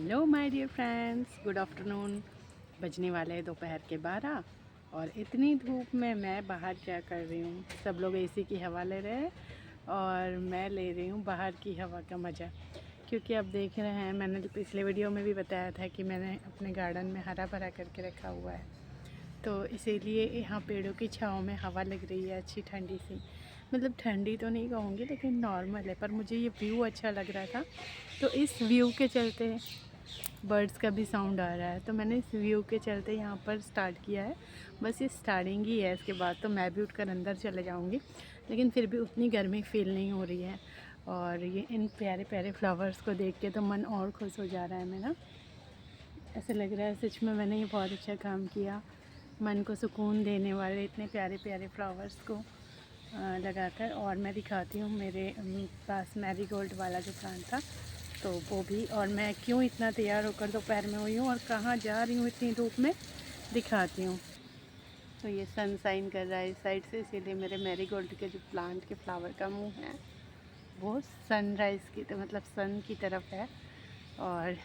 Hello my dear friends, good afternoon. बजने वाले हैं दोपहर के 12 और इतनी धूप में मैं बाहर क्या कर रही हूँ। सब लोग एसी की हवा ले रहे हैं और मैं ले रही हूँ बाहर की हवा का मज़ा। क्योंकि अब देख रहे हैं, मैंने पिछले वीडियो में भी बताया था कि मैंने अपने गार्डन में हरा भरा करके रखा हुआ है, तो इसीलिए यहाँ पेड़ों की छाँव में हवा लग रही है अच्छी ठंडी सी। मतलब ठंडी तो नहीं कहूँगी लेकिन नॉर्मल है, पर मुझे ये व्यू अच्छा लग रहा था। तो इस व्यू के चलते बर्ड्स का भी साउंड आ रहा है, तो मैंने इस व्यू के चलते यहाँ पर स्टार्ट किया है। बस ये स्टार्टिंग ही है, इसके बाद तो मैं भी उठकर अंदर चले जाऊँगी, लेकिन फिर भी उतनी गर्मी फील नहीं हो रही है। और ये इन प्यारे प्यारे फ्लावर्स को देख के तो मन और खुश हो जा रहा है मेरा। ऐसे लग रहा है सच में मैंने ये बहुत अच्छा काम किया। मन को सुकून देने वाले इतने प्यारे प्यारे फ्लावर्स को लगाकर। और मैं दिखाती हूँ, मेरे पास मैरीगोल्ड वाला जो प्लांट था तो वो भी। और मैं क्यों इतना तैयार होकर दोपहर में हुई हूँ और कहाँ जा रही हूँ इतनी धूप में, दिखाती हूँ। तो ये सनशाइन कर रहा है इस साइड से, इसीलिए मेरे मैरीगोल्ड के जो प्लांट के फ्लावर का मुंह है वो सनराइज़ की तो मतलब सन की तरफ है। और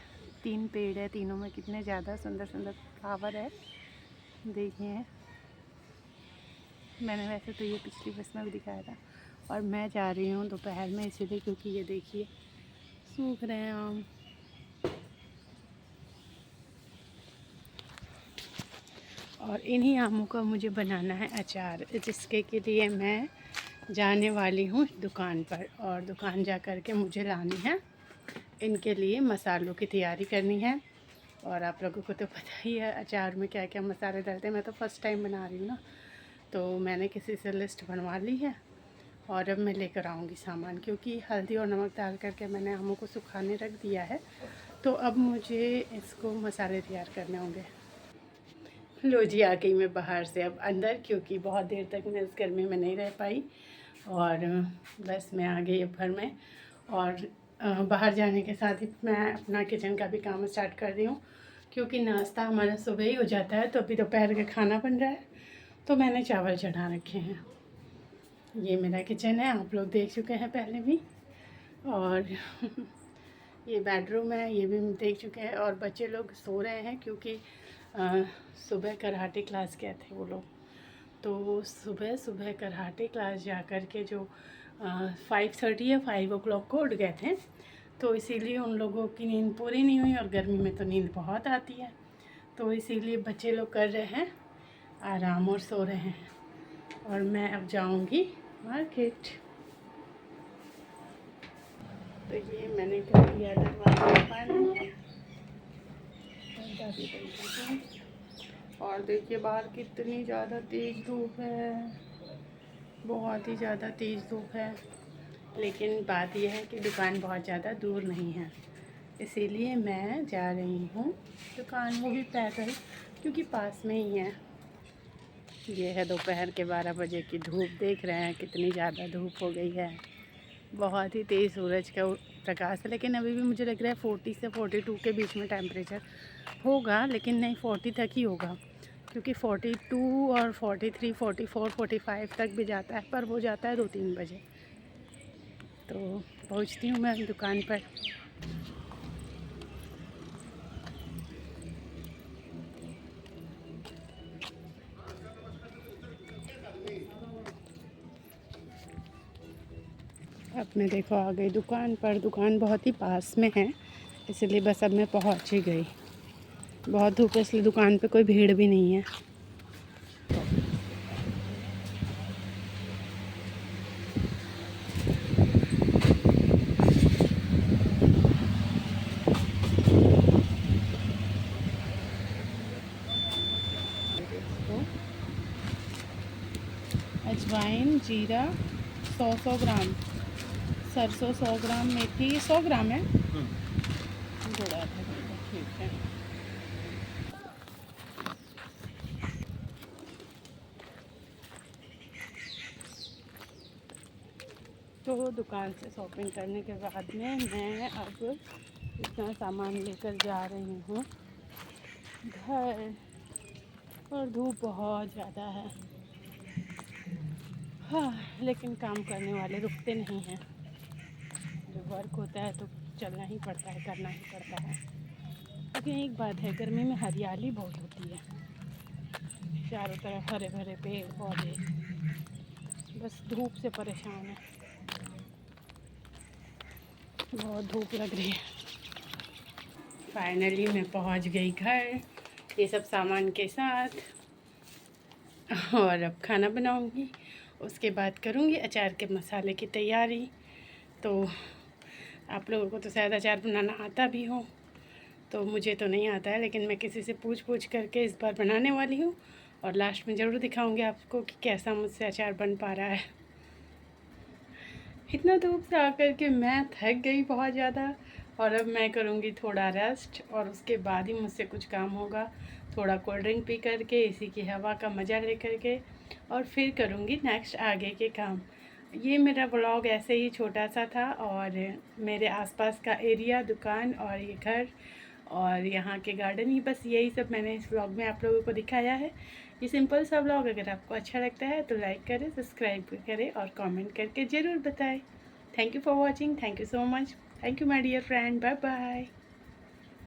3 पेड़ है, तीनों में कितने ज़्यादा सुंदर सुंदर फ्लावर है, देखिए। मैंने वैसे तो ये पिछली बस में भी दिखाया था। और मैं जा रही हूँ दोपहर में इसीलिए क्योंकि ये देखिए सूख रहे हैं आम। और इन्हीं आमों का मुझे बनाना है अचार, जिसके के लिए मैं जाने वाली हूँ दुकान पर। और दुकान जा कर के मुझे लानी है इनके लिए मसालों की तैयारी करनी है। और आप लोगों को तो पता ही है अचार में क्या क्या मसाले डलते हैं। मैं तो फर्स्ट टाइम बना रही हूँ ना, तो मैंने किसी से लिस्ट बनवा ली है और अब मैं लेकर आऊँगी सामान। क्योंकि हल्दी और नमक डाल करके मैंने आमों को सुखाने रख दिया है, तो अब मुझे इसको मसाले तैयार करने होंगे। लो जी, आ गई मैं बाहर से अब अंदर, क्योंकि बहुत देर तक मैं इस गर्मी में नहीं रह पाई। और बस मैं आ गई अब घर में। और बाहर जाने के साथ ही मैं अपना किचन का भी काम स्टार्ट कर रही हूँ। क्योंकि नाश्ता हमारा सुबह ही हो जाता है, तो अभी दोपहर का खाना बन रहा है, तो मैंने चावल चढ़ा रखे हैं। ये मेरा किचन है, आप लोग देख चुके हैं पहले भी। और ये बेडरूम है, ये भी देख चुके हैं। और बच्चे लोग सो रहे हैं क्योंकि सुबह कराटे क्लास गए थे वो लोग। तो सुबह सुबह कराटे क्लास जा कर के जो 5:30 या 5 o'clock को उठ गए थे, तो इसीलिए उन लोगों की नींद पूरी नहीं हुई। और गर्मी में तो नींद बहुत आती है, तो इसीलिए बच्चे लोग कर रहे हैं आराम और सो रहे हैं। और मैं अब जाऊंगी मार्केट। तो ये मैंने कर दिया दरवाज़ा बंद। और देखिए बाहर कितनी ज़्यादा तेज़ धूप है, बहुत ही ज़्यादा तेज़ धूप है। लेकिन बात यह है कि दुकान बहुत ज़्यादा दूर नहीं है, इसीलिए मैं जा रही हूँ दुकान, वो भी पैदल, क्योंकि पास में ही है। ये है दोपहर के 12 बजे की धूप, देख रहे हैं कितनी ज़्यादा धूप हो गई है। बहुत ही तेज़ सूरज का प्रकाश है, लेकिन अभी भी मुझे लग रहा है 40 से 42 के बीच में टेम्परेचर होगा। लेकिन नहीं, 40 तक ही होगा, क्योंकि 42 और 43, 44, 45 तक भी जाता है, पर वो जाता है 2-3 बजे। तो पहुंचती हूँ मैं दुकान पर। अब मैं देखो आ गई दुकान पर। दुकान बहुत ही पास में है, इसलिए बस अब मैं पहुंच ही गई। बहुत धूप है, इसलिए दुकान पे कोई भीड़ भी नहीं है। अजवाइन, जीरा 100 ग्राम, सरसों 100 ग्राम, मेथी 100 ग्राम है, गुड़ आधा किलो, ठीक है। तो दुकान से शॉपिंग करने के बाद में मैं अब इतना सामान लेकर जा रही हूँ घर। और धूप बहुत ज़्यादा है, हाँ, लेकिन काम करने वाले रुकते नहीं हैं। जब वर्क होता है तो चलना ही पड़ता है, करना ही पड़ता है। लेकिन एक बात है, गर्मी में हरियाली बहुत होती है, चारों तरफ हरे भरे पेड़ पौधे, बस धूप से परेशान है, बहुत धूप लग रही है। फाइनली मैं पहुंच गई घर ये सब सामान के साथ, और अब खाना बनाऊंगी, उसके बाद करूंगी अचार के मसाले की तैयारी। तो आप लोगों को तो शायद अचार बनाना आता भी हो, तो मुझे तो नहीं आता है, लेकिन मैं किसी से पूछ करके इस बार बनाने वाली हूँ, और लास्ट में ज़रूर दिखाऊंगी आपको कि कैसा मुझसे अचार बन पा रहा है। इतना धूप से आकर के मैं थक गई बहुत ज़्यादा, और अब मैं करूँगी थोड़ा रेस्ट, और उसके बाद ही मुझसे कुछ काम होगा। थोड़ा कोल्ड ड्रिंक पी करके, इसी की हवा का मज़ा ले करके, और फिर करूँगी नेक्स्ट आगे के काम। ये मेरा व्लॉग ऐसे ही छोटा सा था, और मेरे आसपास का एरिया, दुकान और ये घर और यहाँ के गार्डन ही, बस यही सब मैंने इस व्लॉग में आप लोगों को दिखाया है। ये सिंपल सा व्लॉग अगर आपको अच्छा लगता है तो लाइक करें, सब्सक्राइब करें और कमेंट करके ज़रूर बताएं। Thank you for watching, thank you so much, thank you my dear friend, bye bye.